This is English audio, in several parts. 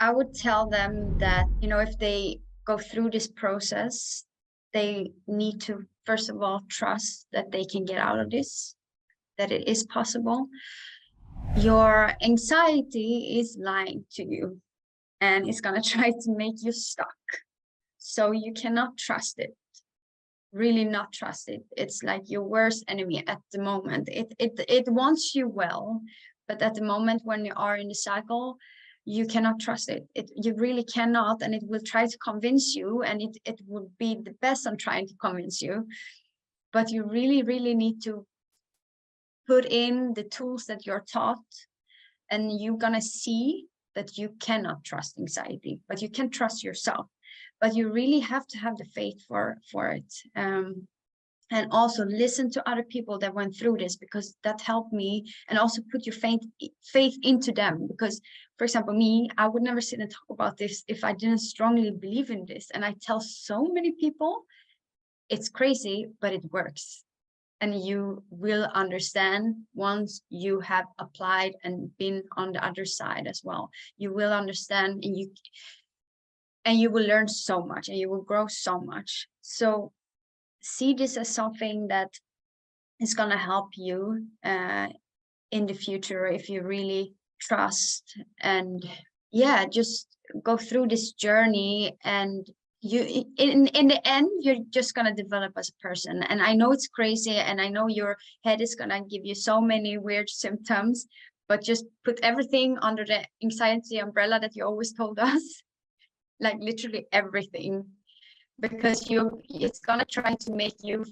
I would tell them that, if they go through this process, they need to, first of all, trust that they can get out of this, that it is possible. Your anxiety is lying to you and it's going to try to make you stuck. So you cannot trust it. Really not trust it. It's like your worst enemy at the moment. It wants you well, but at the moment when you are in the cycle, you cannot trust it. You really cannot, and it will try to convince you, and it would be the best on trying to convince you. But you really, really need to put in the tools that you're taught, and you're gonna see that you cannot trust anxiety, but you can trust yourself. But you really have to have the faith for it. And also listen to other people that went through this, because that helped me. And also put your faith into them. Because, for example, me, I would never sit and talk about this if I didn't strongly believe in this. And I tell so many people, it's crazy, but it works. And you will understand once you have applied and been on the other side as well. You will understand, and you will learn so much, and you will grow so much. So see this as something that is going to help you in the future if you really trust. And yeah, just go through this journey, and you in the end, you're just going to develop as a person. And I know it's crazy, and I know your head is going to give you so many weird symptoms, but just put everything under the anxiety umbrella that you always told us. Like literally everything, because it's gonna try to make you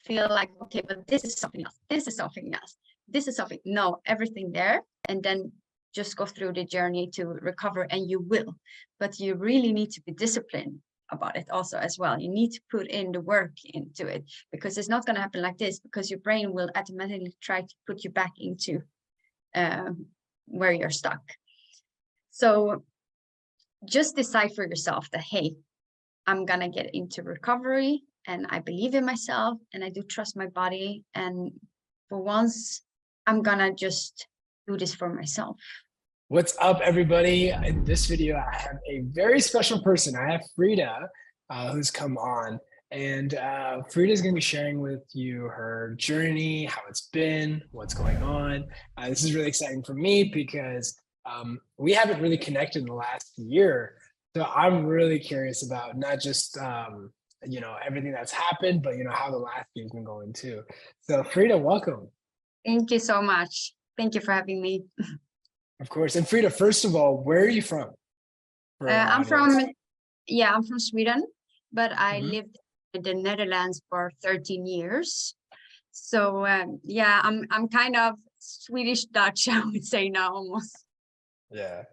feel like, okay, but this is something else, this is something else, this is something. No, everything there, and then just go through the journey to recover, and you will. But you really need to be disciplined about it also as well. You need to put in the work into it, because it's not going to happen like this, because your brain will automatically try to put you back into where you're stuck. So just decide for yourself that, hey, I'm gonna get into recovery, and I believe in myself, and I do trust my body, and for once I'm gonna just do this for myself. What's up, everybody? In this video, I have a very special person. I have Frida, who's come on, and Frida is going to be sharing with you her journey, how it's been, what's going on. This is really exciting for me because we haven't really connected in the last year. So I'm really curious about not just, everything that's happened, but, how the last year's been going too. So Frida, welcome. Thank you so much. Thank you for having me. Of course. And Frida, first of all, where are you from? I'm from Sweden, but I lived in the Netherlands for 13 years. So I'm kind of Swedish Dutch, I would say now almost. Yeah.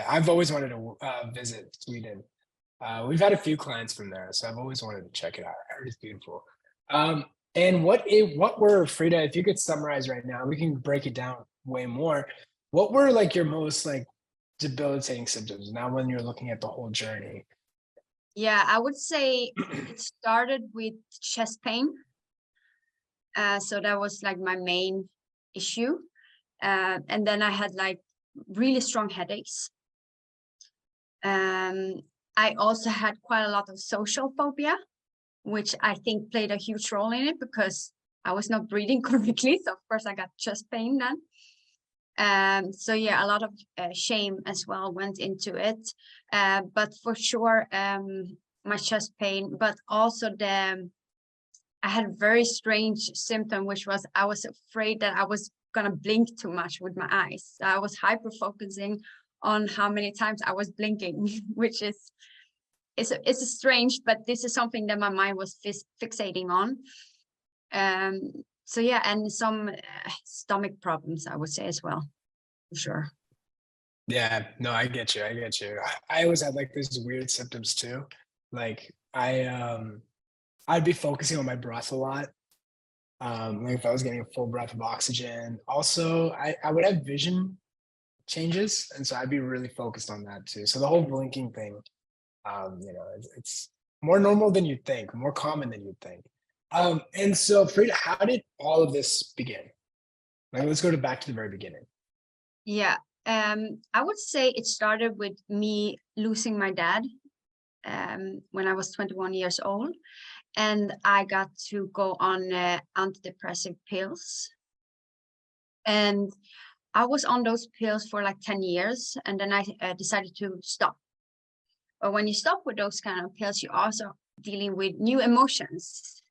I've always wanted to visit Sweden. We've had a few clients from there, so I've always wanted to check it out. I heard it's beautiful. And what were, Frida, if you could summarize right now, we can break it down way more. What were like your most like debilitating symptoms now when you're looking at the whole journey? Yeah, I would say it started with chest pain. So that was like my main issue. And then I had like really strong headaches. I also had quite a lot of social phobia, which I think played a huge role in it, because I was not breathing correctly. So of course I got chest pain then. So yeah, a lot of shame as well went into it. But for sure, my chest pain, but also I had a very strange symptom, which was I was afraid that I was gonna blink too much with my eyes. So I was hyper focusing on how many times I was blinking, which is it's strange, but this is something that my mind was fixating on. So yeah, and some stomach problems, I would say as well, for sure. Yeah, no, I get you. I always had like these weird symptoms too. Like I'd be focusing on my breath a lot. Like if I was getting a full breath of oxygen. Also, I would have vision changes, and so I'd be really focused on that too. So the whole blinking thing, it's more normal than you'd think, more common than you'd think. And so Frida, how did all of this begin? Like, let's go back to the very beginning. Yeah, I would say it started with me losing my dad when I was 21 years old, and I got to go on antidepressive pills. And I was on those pills for like 10 years, and then I decided to stop. But when you stop with those kind of pills, you're also dealing with new emotions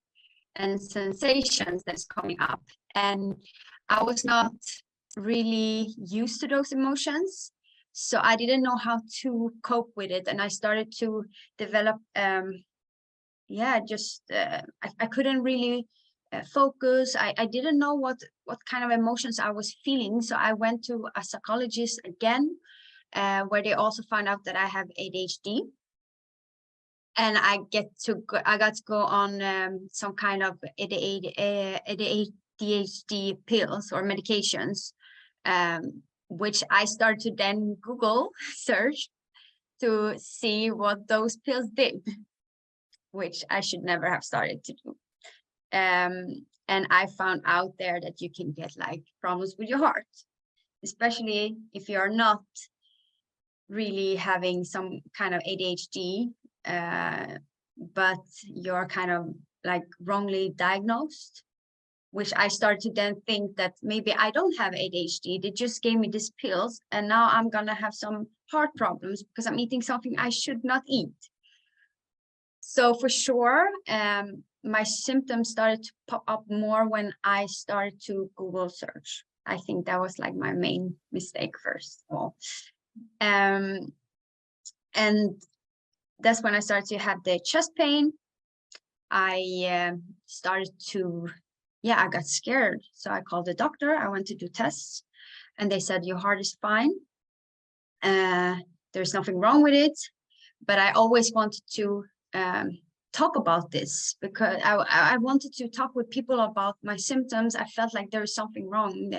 and sensations that's coming up. And I was not really used to those emotions. So I didn't know how to cope with it. And I started to develop, I couldn't really focus. I didn't know what kind of emotions I was feeling. So I went to a psychologist again, where they also found out that I have ADHD. And I got to go on some kind of ADHD pills or medications, which I started to then Google search to see what those pills did, which I should never have started to do. And I found out there that you can get like problems with your heart, especially if you're not really having some kind of ADHD, but you're kind of like wrongly diagnosed, which I started to then think that maybe I don't have ADHD. They just gave me these pills, and now I'm gonna have some heart problems because I'm eating something I should not eat. So for sure, my symptoms started to pop up more when I started to Google search. I think that was like my main mistake first of all. And that's when I started to have the chest pain. I started to, I got scared. So I called the doctor. I went to do tests, and they said, your heart is fine. There's nothing wrong with it. But I always wanted to talk about this because I wanted to talk with people about my symptoms. I felt like there is something wrong.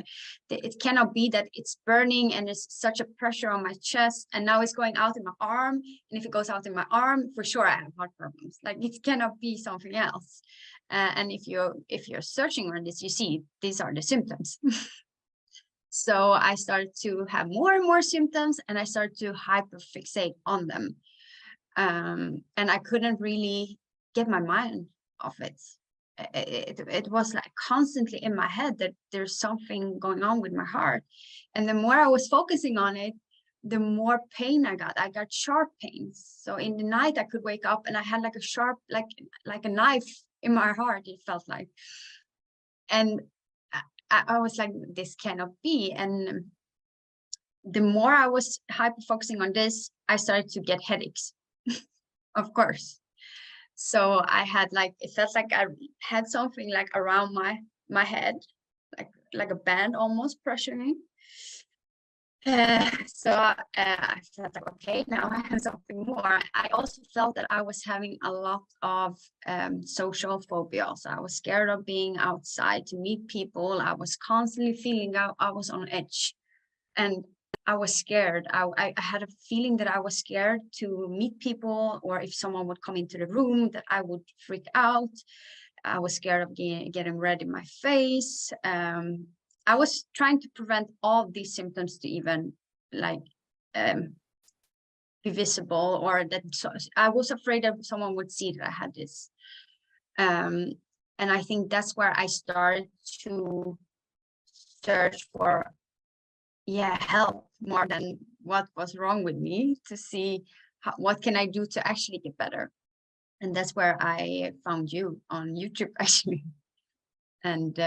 It cannot be that it's burning and there's such a pressure on my chest, and now it's going out in my arm. And if it goes out in my arm, for sure I have heart problems. Like it cannot be something else. And if you're searching on this, you see these are the symptoms. So I started to have more and more symptoms, and I started to hyperfixate on them. And I couldn't really get my mind off it. It was like constantly in my head that there's something going on with my heart. And the more I was focusing on it, the more pain I got. I got sharp pains. So in the night I could wake up and I had like a sharp, like a knife in my heart, it felt like. And I was like, this cannot be. And the more I was hyper focusing on this, I started to get headaches. Of course. So I had like, it felt like I had something like around my head, like a band almost pressuring me. So I felt like, okay, now I have something more. I also felt that I was having a lot of social phobia. So I was scared of being outside to meet people. I was constantly feeling I was on edge. And I was scared. I had a feeling that I was scared to meet people, or if someone would come into the room, that I would freak out. I was scared of getting red in my face. I was trying to prevent all these symptoms to even like be visible, or that I was afraid that someone would see that I had this. And I think that's where I started to search for help more than what was wrong with me, to see what can I do to actually get better. And that's where I found you on YouTube actually. And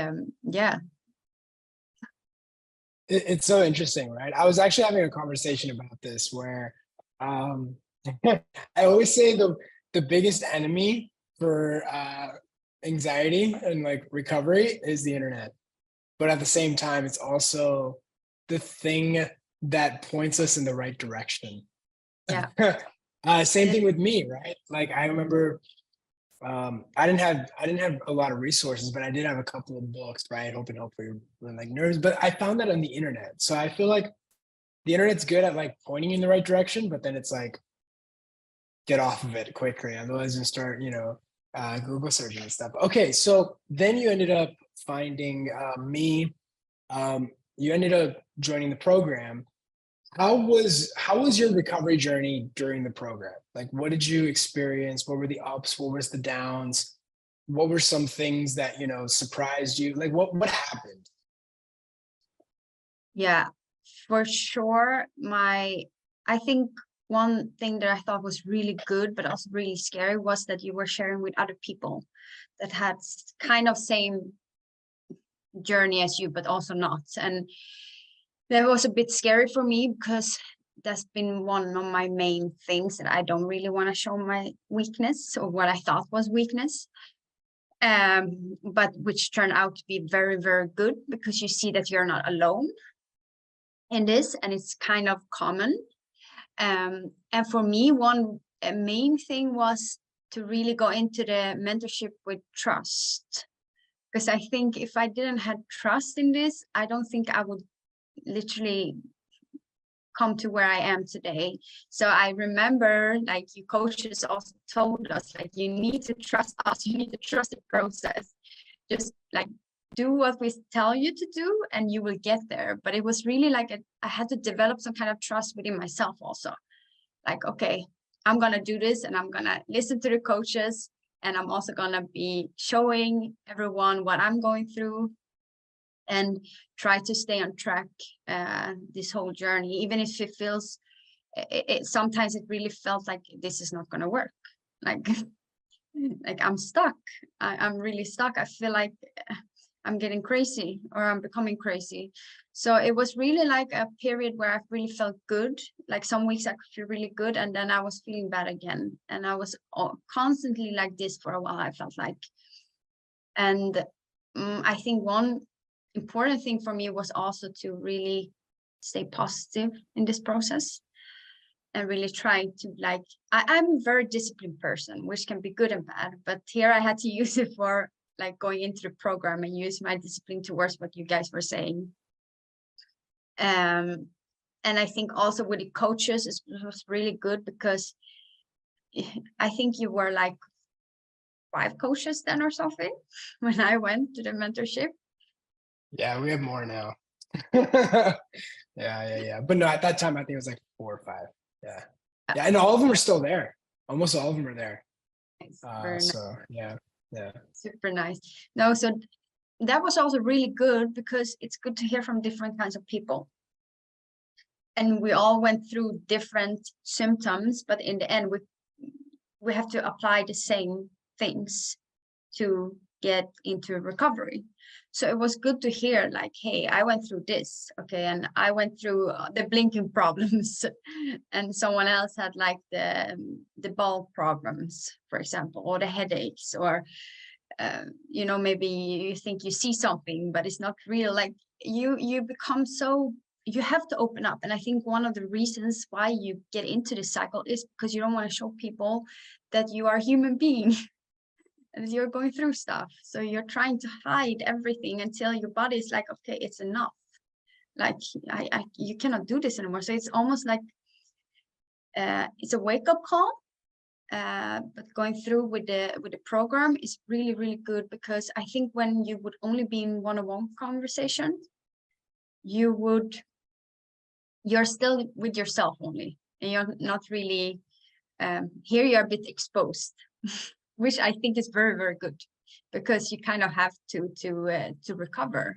It's so interesting, right? I was actually having a conversation about this where I always say the biggest enemy for anxiety and like recovery is the internet. But at the same time, it's also the thing that points us in the right direction. Yeah. Same thing with me, right? Like I remember I didn't have a lot of resources, but I did have a couple of books, right? Open Hope for like nerds. But I found that on the internet. So I feel like the internet's good at like pointing in the right direction, but then it's like get off of it quickly. Otherwise you start, Google searching and stuff. Okay, so then you ended up finding me. You ended up joining the program. How was your recovery journey during the program? Like, what did you experience? What were the ups? What was the downs? What were some things that, surprised you? Like, what happened? Yeah, for sure. I think one thing that I thought was really good, but also really scary, was that you were sharing with other people that had kind of same journey as you, but also not. And that was a bit scary for me, because that's been one of my main things, that I don't really want to show my weakness, or what I thought was weakness. But which turned out to be very, very good, because you see that you're not alone in this, and it's kind of common. And for me, one main thing was to really go into the mentorship with trust, because I think if I didn't have trust in this, I don't think I would literally come to where I am today. So I remember, like, you coaches also told us, like, you need to trust us, you need to trust the process. Just like do what we tell you to do and you will get there. But it was really like I had to develop some kind of trust within myself also. Like, okay, I'm gonna do this, and I'm gonna listen to the coaches, and I'm also gonna be showing everyone what I'm going through, and try to stay on track this whole journey, even if it feels sometimes it really felt like this is not going to work, like like I'm stuck. I'm really stuck. I feel like I'm getting crazy, or I'm becoming crazy. So it was really like a period where I really felt good. Like some weeks I could feel really good, and then I was feeling bad again, and I was constantly like this for a while, I felt like. And I think one important thing for me was also to really stay positive in this process, and really try to, like, I'm a very disciplined person, which can be good and bad, but here I had to use it for like going into the program and use my discipline towards what you guys were saying. And I think also with the coaches, it was really good, because I think you were like 5 coaches then or something when I went to the mentorship. Yeah, we have more now. Yeah. But no, at that time, I think it was like 4 or 5. Yeah. Yeah, and all of them are still there. Almost all of them are there. Very nice. So yeah. Super nice. No, so that was also really good, because it's good to hear from different kinds of people. And we all went through different symptoms, but in the end, we have to apply the same things to get into recovery. So it was good to hear, like, hey, I went through this, okay, and I went through the blinking problems, and someone else had like the ball problems, for example, or the headaches, or maybe you think you see something, but it's not real. Like you become so, you have to open up. And I think one of the reasons why you get into this cycle is because you don't want to show people that you are a human being and you're going through stuff. So you're trying to hide everything until your body is like, okay, it's enough. Like you cannot do this anymore. So it's almost like it's a wake-up call. But going through with the program is really, really good, because I think when you would only be in one-on-one conversation, you're still with yourself only, and you're not really here. You're a bit exposed, which I think is very, very good, because you kind of have to recover.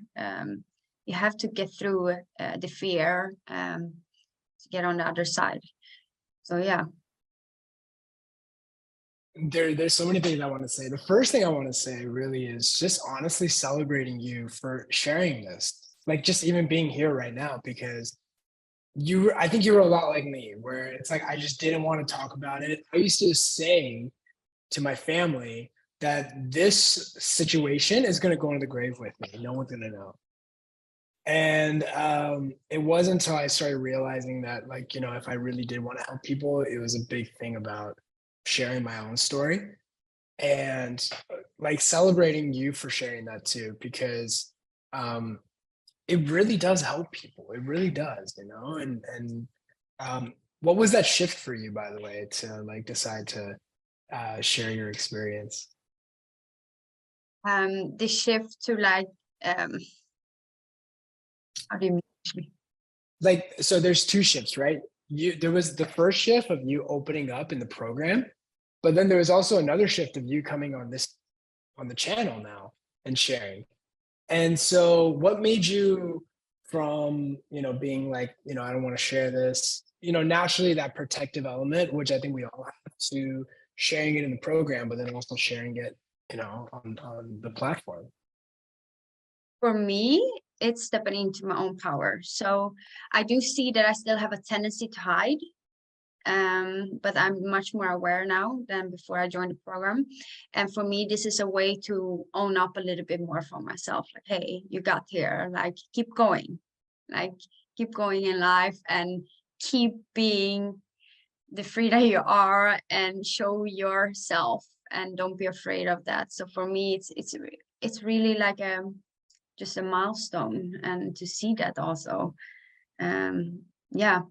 You have to get through the fear to get on the other side. So yeah. There's so many things I want to say. The first thing I want to say really is just honestly celebrating you for sharing this. Like just even being here right now, because I think you were a lot like me, where it's like I just didn't want to talk about it. I used to say to my family that this situation is going to go into the grave with me. No one's going to know. And it wasn't until I started realizing that, like, if I really did want to help people, it was a big thing about sharing my own story, and like celebrating you for sharing that too, because it really does help people. It really does, and what was that shift for you, by the way, to like decide to share your experience? The shift to like how do you mean? like, so there's two shifts, right? There was the first shift of you opening up in the program, but then there was also another shift of you coming on the channel now and sharing. And so what made you from, being like, I don't want to share this, naturally that protective element, which I think we all have, to sharing it in the program, but then also sharing it, on the platform? For me, it's stepping into my own power. So I do see that I still have a tendency to hide, but I'm much more aware now than before I joined the program. And for me, this is a way to own up a little bit more for myself. Like, hey, you got here. Like, keep going. Like, keep going in life and keep being the Frida you are, and show yourself, and don't be afraid of that. So for me, it's really like just a milestone, and to see that also. Yeah.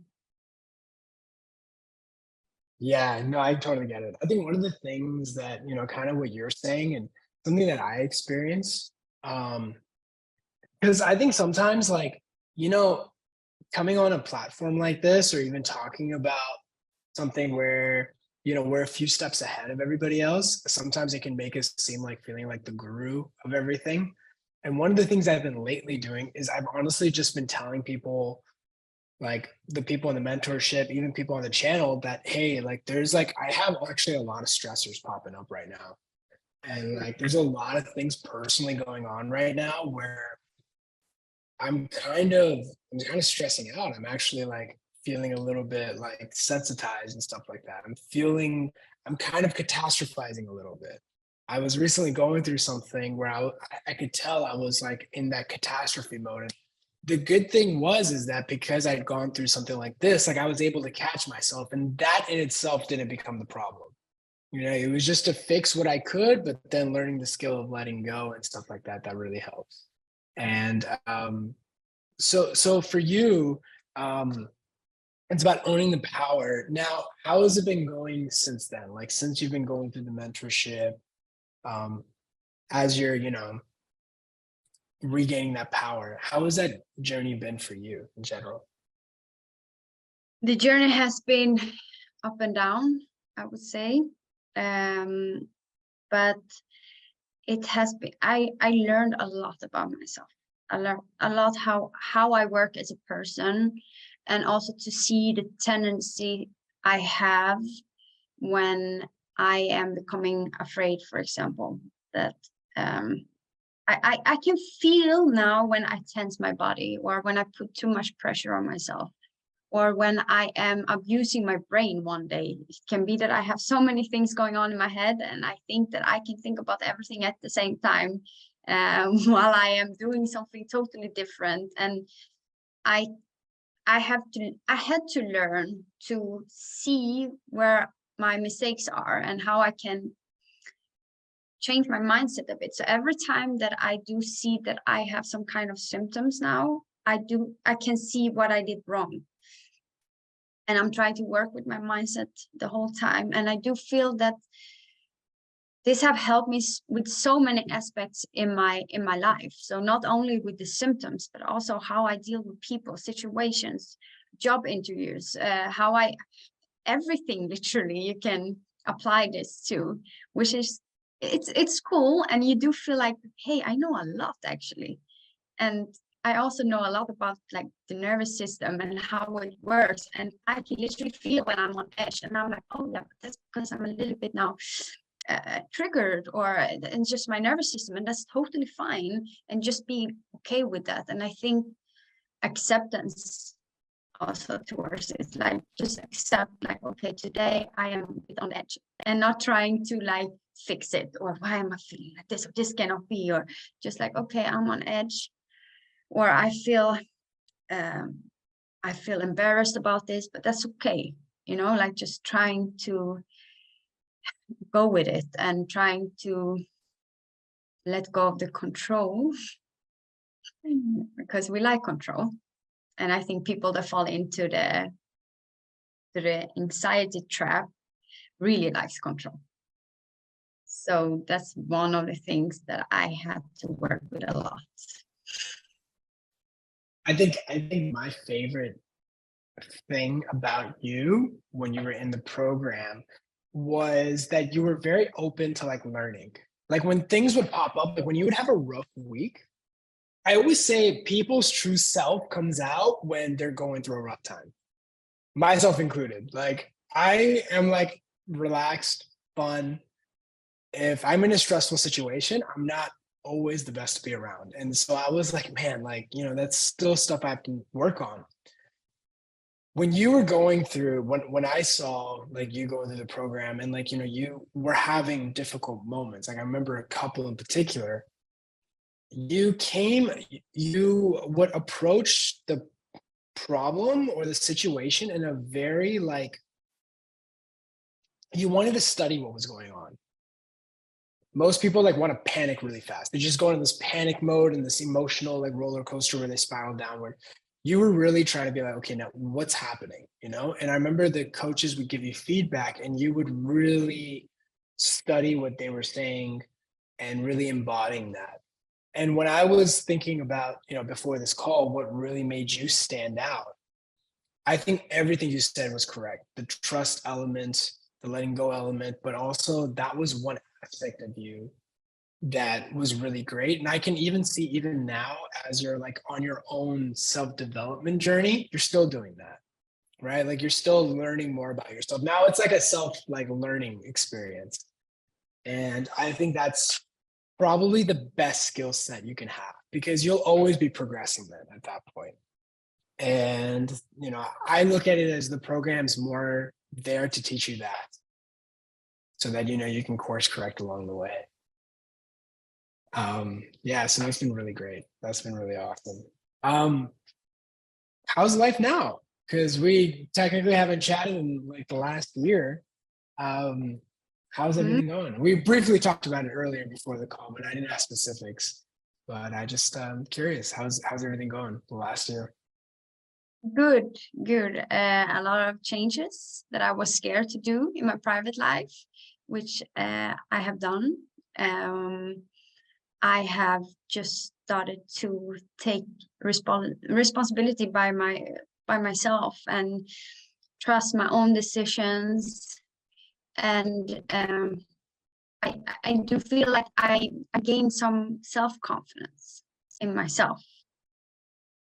Yeah, no, I totally get it. I think one of the things that, kind of what you're saying and something that I experience, because I think sometimes, like, coming on a platform like this, or even talking about something where, we're a few steps ahead of everybody else, sometimes it can make us seem like feeling like the guru of everything. And one of the things I've been lately doing is I've honestly just been telling people, like the people in the mentorship, even people on the channel, that, hey, like there's like, I have actually a lot of stressors popping up right now. And like there's a lot of things personally going on right now where I'm kind of stressing out. I'm actually like feeling a little bit like sensitized and stuff like that. I'm kind of catastrophizing a little bit. I was recently going through something where I could tell I was like in that catastrophe mode. And the good thing is that because I'd gone through something like this, like I was able to catch myself, and that in itself didn't become the problem. It was just to fix what I could, but then learning the skill of letting go and stuff like that, that really helps. And so for you, it's about owning the power. Now, how has it been going since then? Like since you've been going through the mentorship, um, as you're, regaining that power, how has that journey been for you in general? The journey has been up and down, I would say. But it has been, I learned a lot about myself. I learned a lot how I work as a person, and also to see the tendency I have when I am becoming afraid, for example, that I can feel now when I tense my body, or when I put too much pressure on myself, or when I am abusing my brain one day. It can be that I have so many things going on in my head, and I think that I can think about everything at the same time, while I am doing something totally different. And I I had to learn to see where my mistakes are and how I can change my mindset a bit. So every time that I do see that I have some kind of symptoms now, I can see what I did wrong. And I'm trying to work with my mindset the whole time. And I do feel that this have helped me with so many aspects in my life. So not only with the symptoms, but also how I deal with people, situations, job interviews, everything literally you can apply this to, which is, it's cool. And you do feel like, hey, I know a lot actually. And I also know a lot about like the nervous system and how it works. And I can literally feel when I'm on edge, and I'm like, oh yeah, that's because I'm a little bit now triggered, or and just my nervous system, and that's totally fine. And just be okay with that. And I think acceptance also towards it, like just accept, like, okay, today I am a bit on edge, and not trying to like fix it, or why am I feeling like this, or this cannot be, or just like, okay, I'm on edge, or I feel embarrassed about this, but that's okay, like just trying to go with it and trying to let go of the control, because we like control. And I think people that fall into the anxiety trap really likes control. So that's one of the things that I had to work with a lot. I think my favorite thing about you when you were in the program was that you were very open to like learning. Like when things would pop up, like when you would have a rough week, I always say people's true self comes out when they're going through a rough time, myself included. Like I am like relaxed, fun. If I'm in a stressful situation, I'm not always the best to be around. And so I was like, man, like, that's still stuff I have to work on. When you were going through, when I saw like you going through the program and like, you were having difficult moments, like I remember a couple in particular, you would approach the problem or the situation in a very like, you wanted to study what was going on. Most people like want to panic really fast. They just go into this panic mode and this emotional like roller coaster where they spiral downward. You were really trying to be like, okay, now what's happening? And I remember the coaches would give you feedback and you would really study what they were saying and really embodying that. And when I was thinking about, before this call, what really made you stand out, I think everything you said was correct. The trust element, the letting go element, but also that was one aspect of you that was really great. And I can even see even now as you're like on your own self-development journey, you're still doing that, right? Like you're still learning more about yourself. Now it's like a self like learning experience. And I think that's probably the best skill set you can have because you'll always be progressing then at that point. And, I look at it as the program's more there to teach you that so that, you can course correct along the way. Yeah, so that's been really great. That's been really awesome. How's life now? Because we technically haven't chatted in like the last year. How's Mhm. everything going? We briefly talked about it earlier before the call, but I didn't ask specifics. But I just curious, how's everything going the last year? Good, good. A lot of changes that I was scared to do in my private life, which I have done. Um, I have just started to take responsibility by myself and trust my own decisions. And I do feel like I gained some self-confidence in myself.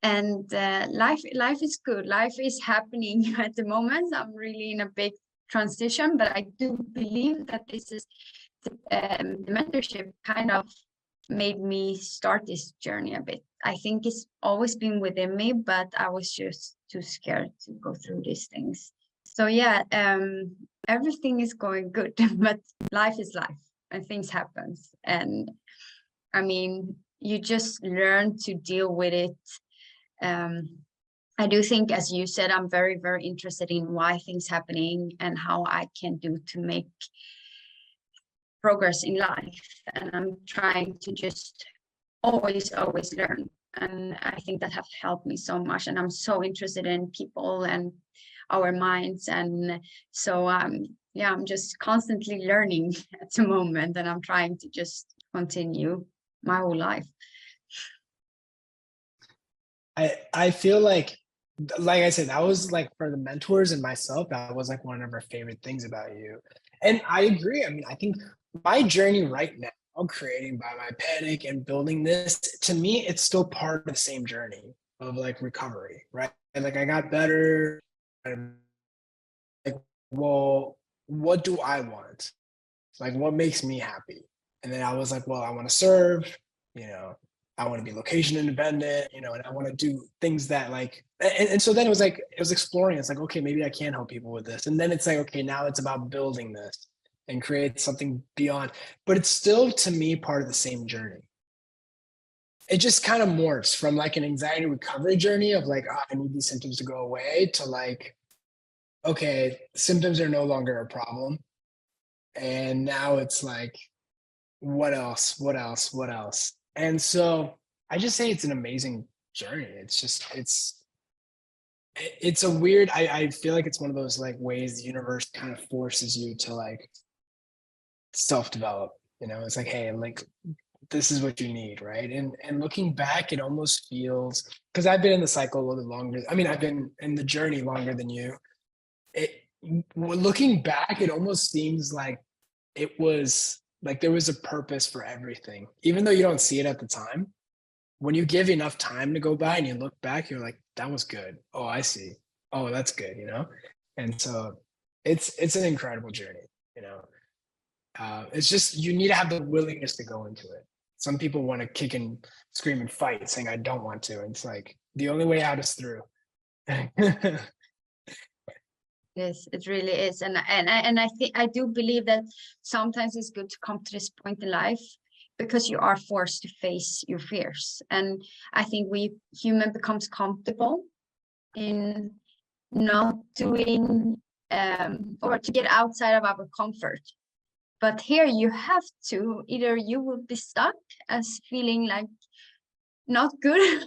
And life is good. Life is happening at the moment. I'm really in a big transition, but I do believe that this is the mentorship kind of made me start this journey a bit. I think it's always been within me, but I was just too scared to go through these things. So yeah, everything is going good, but life is life and things happen. And I mean, you just learn to deal with it. I do think, as you said, I'm very, very interested in why things happening and how I can do to make progress in life. And I'm trying to just always learn. And I think that have helped me so much. And I'm so interested in people and our minds. And so yeah, I'm just constantly learning at the moment, and I'm trying to just continue my whole life. I feel like I said, that was like for the mentors and myself, that was like one of our favorite things about you. And I agree. I mean, I think my journey right now, creating by my panic and building this, to me, it's still part of the same journey of like recovery, right? And like I got better. And like, well, what do I want? Like, what makes me happy? And then I was like, well, I want to serve, you know, I want to be location independent, and I want to do things that like, and so then it was exploring. It's like, okay, maybe I can help people with this. And then it's like, okay, now it's about building this and create something beyond, but it's still to me part of the same journey. It just kind of morphs from like an anxiety recovery journey of like, oh, I need these symptoms to go away to like, okay, symptoms are no longer a problem. And now it's like, what else? What else? What else? And so I just say it's an amazing journey. It's a weird, I feel like it's one of those like ways the universe kind of forces you to like self-develop. It's like, hey, like this is what you need, right? And looking back, it almost feels, because I've been in the cycle a little bit longer. I mean, I've been in the journey longer than you. It Looking back, it almost seems like it was like there was a purpose for everything, even though you don't see it at the time. When you give enough time to go by and you look back, you're like, that was good. Oh, I see. Oh, that's good, you know? And so it's an incredible journey, you know. It's just you need to have the willingness to go into it. Some people want to kick and scream and fight, saying I don't want to. And it's like the only way out is through. Yes, it really is. And I think I do believe that sometimes it's good to come to this point in life because you are forced to face your fears. And I think we human becomes comfortable in not doing or to get outside of our comfort. But here you have to, either you will be stuck as feeling like not good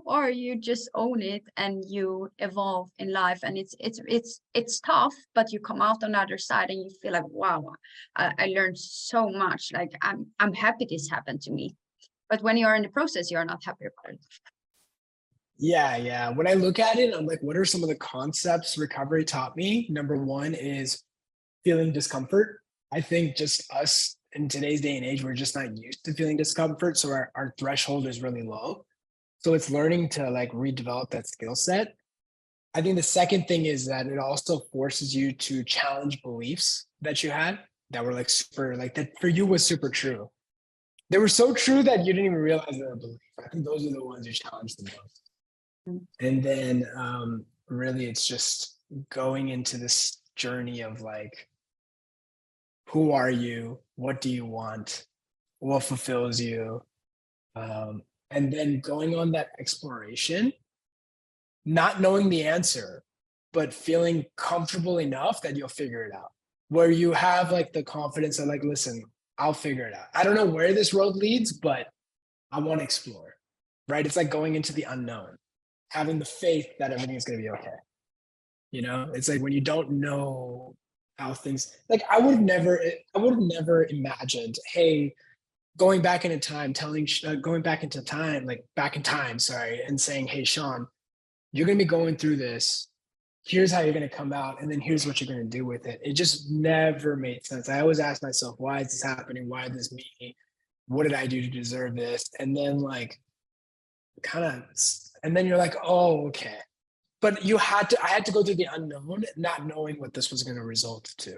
or you just own it and you evolve in life. And it's tough, but you come out on the other side and you feel like, wow, I learned so much. Like I'm happy this happened to me. But when you're in the process, you're not happy about it. Yeah. When I look at it, I'm like, what are some of the concepts recovery taught me? Number one is feeling discomfort. I think just us in today's day and age, we're just not used to feeling discomfort. So our threshold is really low. So it's learning to like redevelop that skill set. I think the second thing is that it also forces you to challenge beliefs that you had that were like super, like that for you was super true. They were so true that you didn't even realize they were a belief. I think those are the ones you challenge the most. And then really it's just going into this journey of like, who are you? What do you want? What fulfills you? And then going on that exploration, not knowing the answer, but feeling comfortable enough that you'll figure it out. Where you have like the confidence of like, listen, I'll figure it out. I don't know where this road leads, but I want to explore, right? It's like going into the unknown, having the faith that everything is going to be okay. You know, it's like when you don't know how things, like I would have never imagined, hey, going back into time, going back into time, like back in time, sorry, and saying, hey, Shaan, you're going to be going through this. Here's how you're going to come out. And then here's what you're going to do with it. It just never made sense. I always ask myself, why is this happening? Why is this me? What did I do to deserve this? And then like and then you're like, oh, okay. But I had to go through the unknown, not knowing what this was going to result to.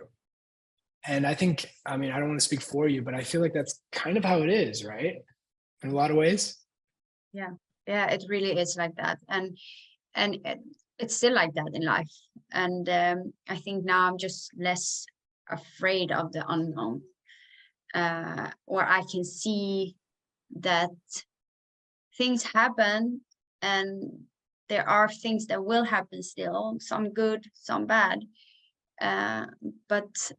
And I think, I mean, I don't want to speak for you, but I feel like that's kind of how it is, right? In a lot of ways. Yeah, it really is like that. And it's still like that in life. And I think now I'm just less afraid of the unknown. Or I can see that things happen and there are things that will happen still, some good, some bad. But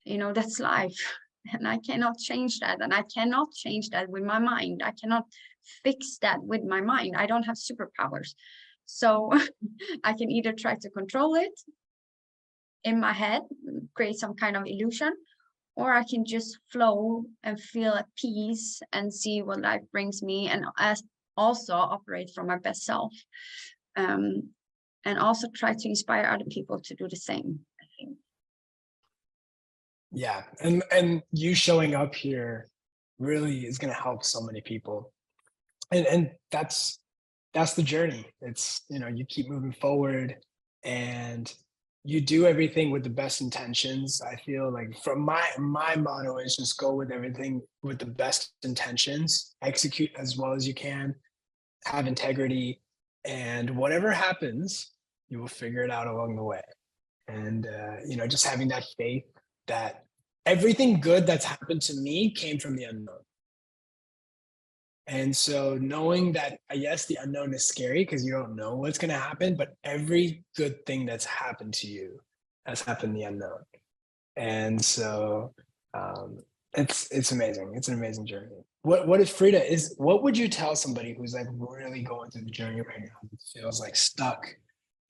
you know, that's life. And I cannot change that. And I cannot change that with my mind. I cannot fix that with my mind. I don't have superpowers. So I can either try to control it in my head, create some kind of illusion, or I can just flow and feel at peace and see what life brings me, and also operate from my best self. And also try to inspire other people to do the same, I think. Yeah. And you showing up here really is going to help so many people. And that's the journey. It's, you know, you keep moving forward and you do everything with the best intentions. I feel like from my motto is just go with everything with the best intentions, execute as well as you can, have integrity, and whatever happens, you will figure it out along the way. And you know, just having that faith that everything good that's happened to me came from the unknown. And so knowing that, yes, the unknown is scary because you don't know what's going to happen, but every good thing that's happened to you has happened in the unknown. And so it's amazing. It's an amazing journey. What is Frida what would you tell somebody who's like really going through the journey right now that feels like stuck,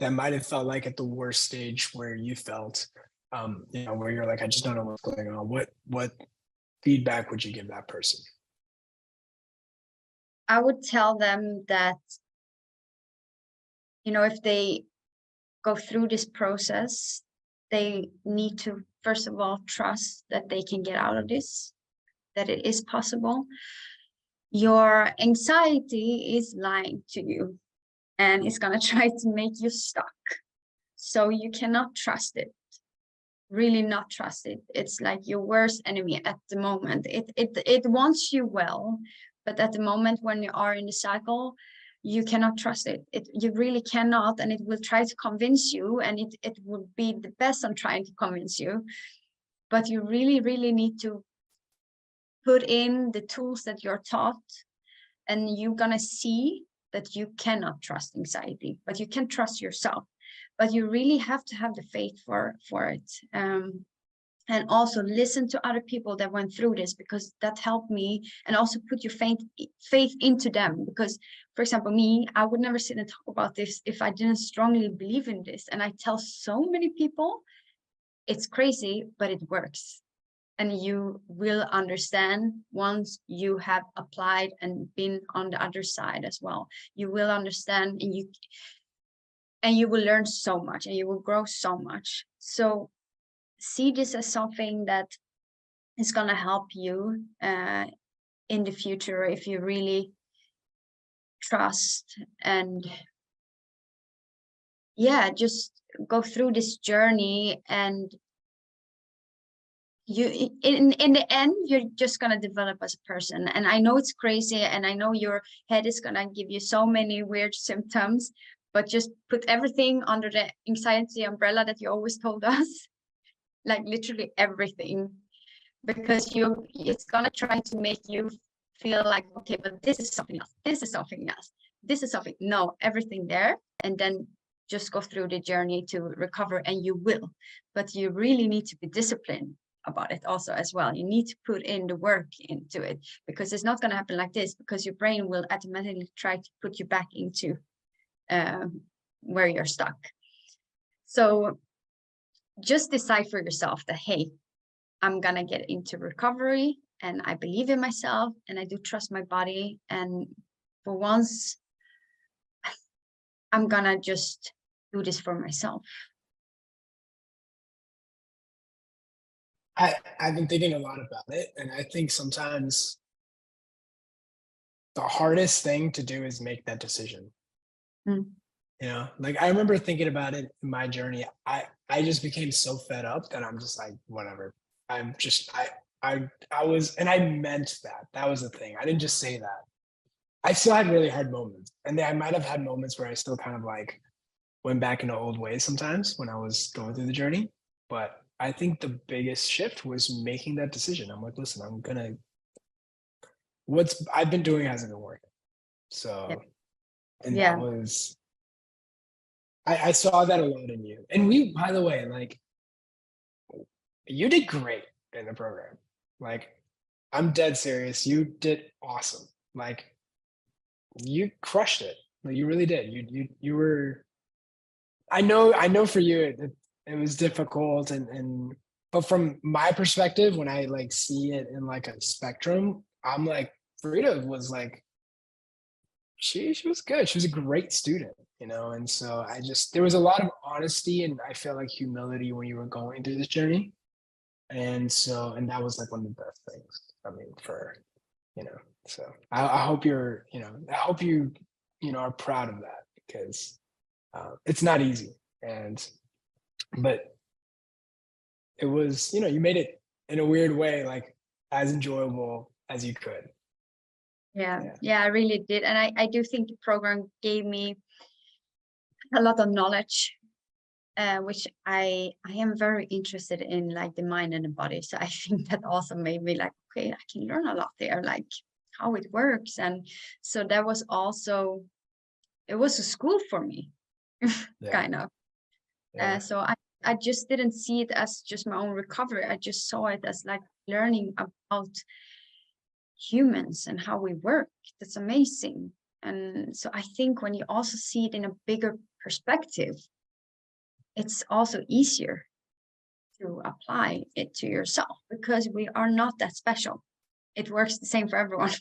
that might have felt like at the worst stage where you felt, you know, where you're like, I just don't know what's going on. What feedback would you give that person? I would tell them that, if they go through this process, they need to, first of all, trust that they can get out of this, that it is possible. Your anxiety is lying to you and it's going to try to make you stuck. So you cannot trust it. Really not trust it. It's like your worst enemy at the moment. It wants you well, but at the moment when you are in the cycle, you cannot trust it. You really cannot, and it will try to convince you, and it will be the best on trying to convince you. But you really, really need to put in the tools that you're taught, and you're gonna see that you cannot trust anxiety, but you can trust yourself. But you really have to have the faith for it. And also listen to other people that went through this, because that helped me. And also put your faith into them, because, for example, me, I would never sit and talk about this if I didn't strongly believe in this. And I tell so many people, it's crazy, but it works. And you will understand once you have applied and been on the other side as well. You will understand, and you will learn so much, and you will grow so much. So see this as something that is going to help you in the future, if you really trust, and just go through this journey. And you, in the end, you're just going to develop as a person. And I know it's crazy, and I know your head is going to give you so many weird symptoms, but just put everything under the anxiety umbrella that you always told us, like literally everything, because it's gonna try to make you feel like, okay, but this is something else, this is something else, this is something. No, everything there. And then just go through the journey to recover, and you will. But you really need to be disciplined about it also as well. You need to put in the work into it, because it's not going to happen like this, because your brain will automatically try to put you back into where you're stuck. So just decide for yourself that, hey, I'm gonna get into recovery, and I believe in myself, and I do trust my body. And for once, I'm gonna just do this for myself. I've been thinking a lot about it, and I think sometimes the hardest thing to do is make that decision. Mm. Like I remember thinking about it in my journey. I just became so fed up that I'm just like, whatever. I'm just I was, and I meant that. That was the thing. I didn't just say that. I still had really hard moments, and I might have had moments where I still kind of like went back into old ways sometimes when I was going through the journey. But I think the biggest shift was making that decision. I'm like, listen, what I've been doing hasn't been working. So, and that was, I saw that a lot in you. And by the way, like, you did great in the program. Like, I'm dead serious. You did awesome. Like, you crushed it. Like, you really did. You were, I know for you, it was difficult, but from my perspective, when I like see it in like a spectrum, I'm like, Frida was like, she was good. She was a great student, and so there was a lot of honesty, and I felt like humility when you were going through this journey. And that was like one of the best things, I mean, so I hope I hope you are proud of that, because it's not easy. But it was, you made it in a weird way, like as enjoyable as you could. Yeah, I really did. And I do think the program gave me a lot of knowledge, which I am very interested in, like the mind and the body. So I think that also made me like, okay, I can learn a lot there, like how it works. And so that was also, it was a school for me, kind of. So I just didn't see it as just my own recovery. I just saw it as like learning about humans and how we work. That's amazing. And so I think when you also see it in a bigger perspective, it's also easier to apply it to yourself, because we are not that special. It works the same for everyone.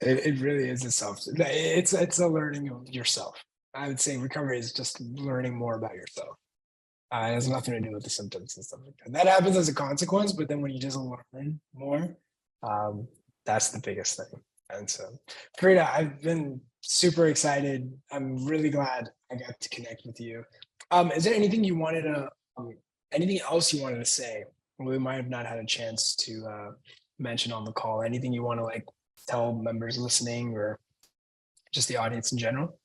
It really is a self. It's a learning of yourself. I would say recovery is just learning more about yourself. It has nothing to do with the symptoms and stuff like that. That happens as a consequence, but then when you just learn more, um, that's the biggest thing. And so, Frida, I've been super excited. I'm really glad I got to connect with you. Is there anything you wanted to, anything else you wanted to say? We might have not had a chance to mention on the call. Anything you want to like tell members listening or just the audience in general?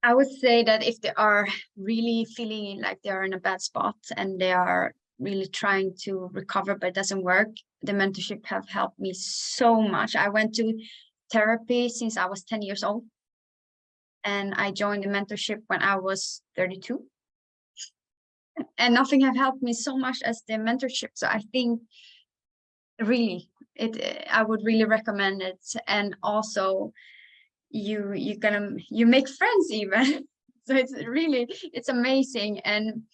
I would say that if they are really feeling like they are in a bad spot and they are really trying to recover but it doesn't work, the mentorship have helped me so much. I went to therapy since I was 10 years old, and I joined the mentorship when I was 32. And nothing have helped me so much as the mentorship. So I think really I would really recommend it. And also you make friends even. So it's amazing. And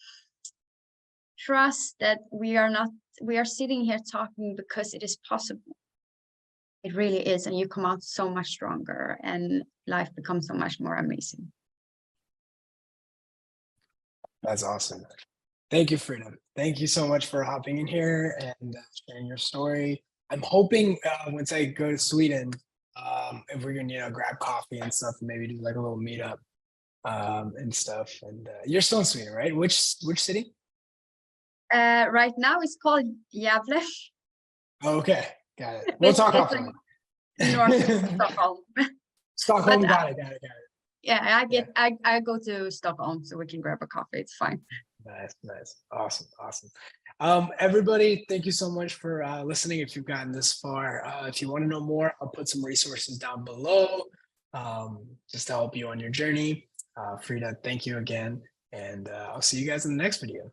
trust that we are sitting here talking because it is possible. It really is. And you come out so much stronger and life becomes so much more amazing. That's awesome. Thank you, Frida. Thank you so much for hopping in here and sharing your story. I'm hoping once I go to Sweden, if we're gonna, grab coffee and stuff, and maybe do like a little meetup and stuff. And you're still in Sweden, right? Which city? Right now it's called Gävle. Okay, got it. We'll talk It's offline. north of Stockholm. Stockholm, But, got it. Yeah, I go to Stockholm so we can grab a coffee. It's fine. Nice. Awesome. Everybody, thank you so much for listening. If you've gotten this far, if you want to know more, I'll put some resources down below just to help you on your journey. Frida, thank you again. And I'll see you guys in the next video.